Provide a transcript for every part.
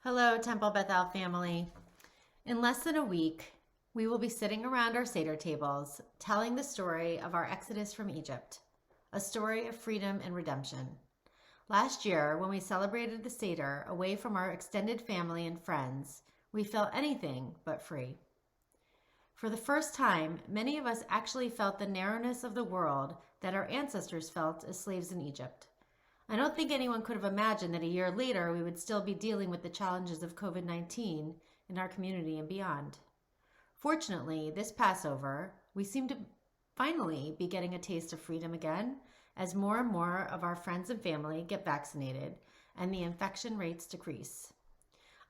Hello, Temple Bethel family. In less than a week, we will be sitting around our Seder tables telling the story of our exodus from Egypt, a story of freedom and redemption. Last year, when we celebrated the Seder away from our extended family and friends, we felt anything but free. For the first time, many of us actually felt the narrowness of the world that our ancestors felt as slaves in Egypt. I don't think anyone could have imagined that a year later we would still be dealing with the challenges of COVID-19 in our community and beyond. Fortunately, this Passover, we seem to finally be getting a taste of freedom again as more and more of our friends and family get vaccinated and the infection rates decrease.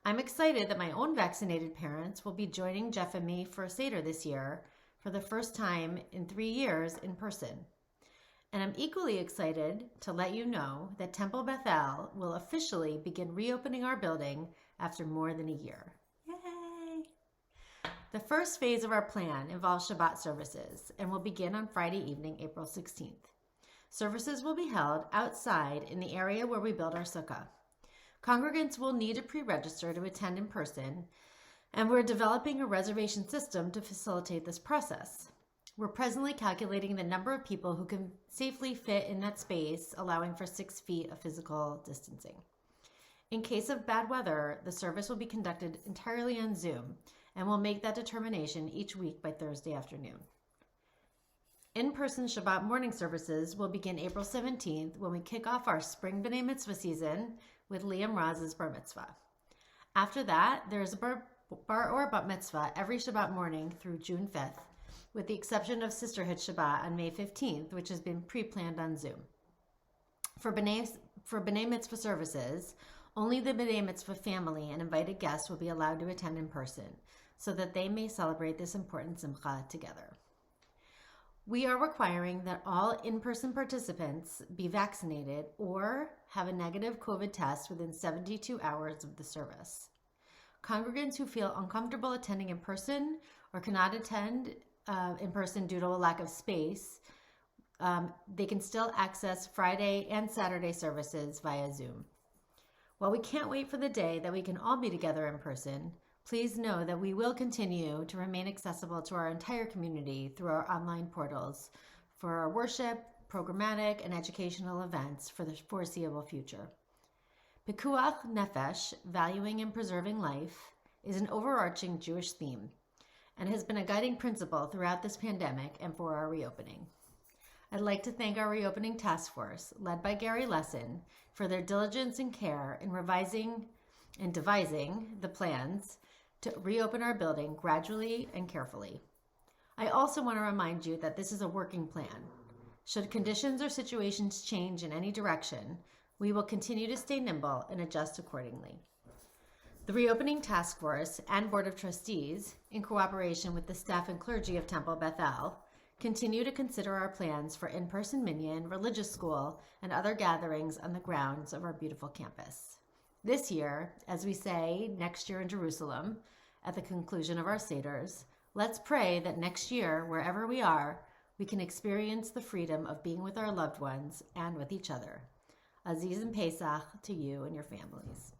I'm excited that my own vaccinated parents will be joining Jeff and me for a Seder this year for the first time in 3 years in person. And I'm equally excited to let you know that Temple Bethel will officially begin reopening our building after more than a year. Yay! The first phase of our plan involves Shabbat services and will begin on Friday evening, April 16th. Services will be held outside in the area where we build our sukkah. Congregants will need to pre-register to attend in person, and we're developing a reservation system to facilitate this process. We're presently calculating the number of people who can safely fit in that space, allowing for 6 feet of physical distancing. In case of bad weather, the service will be conducted entirely on Zoom, and we'll make that determination each week by Thursday afternoon. In-person Shabbat morning services will begin April 17th when we kick off our spring B'nai Mitzvah season with Liam Raz's Bar Mitzvah. After that, there is a bar or Bat Mitzvah every Shabbat morning through June 5th, with the exception of Sisterhood Shabbat on May 15th, which has been pre-planned on Zoom. For B'nai Mitzvah services, only the B'nai Mitzvah family and invited guests will be allowed to attend in person so that they may celebrate this important simcha together. We are requiring that all in-person participants be vaccinated or have a negative COVID test within 72 hours of the service. Congregants who feel uncomfortable attending in person or cannot attend in person due to a lack of space, they can still access Friday and Saturday services via Zoom. While we can't wait for the day that we can all be together in person, please know that we will continue to remain accessible to our entire community through our online portals for our worship, programmatic, and educational events for the foreseeable future. Pikuach Nefesh, valuing and preserving life, is an overarching Jewish theme and has been a guiding principle throughout this pandemic and for our reopening. I'd like to thank our reopening task force, led by Gary Lesson, for their diligence and care in revising and devising the plans to reopen our building gradually and carefully. I also want to remind you that this is a working plan. Should conditions or situations change in any direction, we will continue to stay nimble and adjust accordingly. The Reopening Task Force and Board of Trustees, in cooperation with the staff and clergy of Temple Bethel, continue to consider our plans for in-person minyan, religious school, and other gatherings on the grounds of our beautiful campus. This year, as we say next year in Jerusalem, at the conclusion of our Seders, let's pray that next year, wherever we are, we can experience the freedom of being with our loved ones and with each other. Aziz and Pesach to you and your families.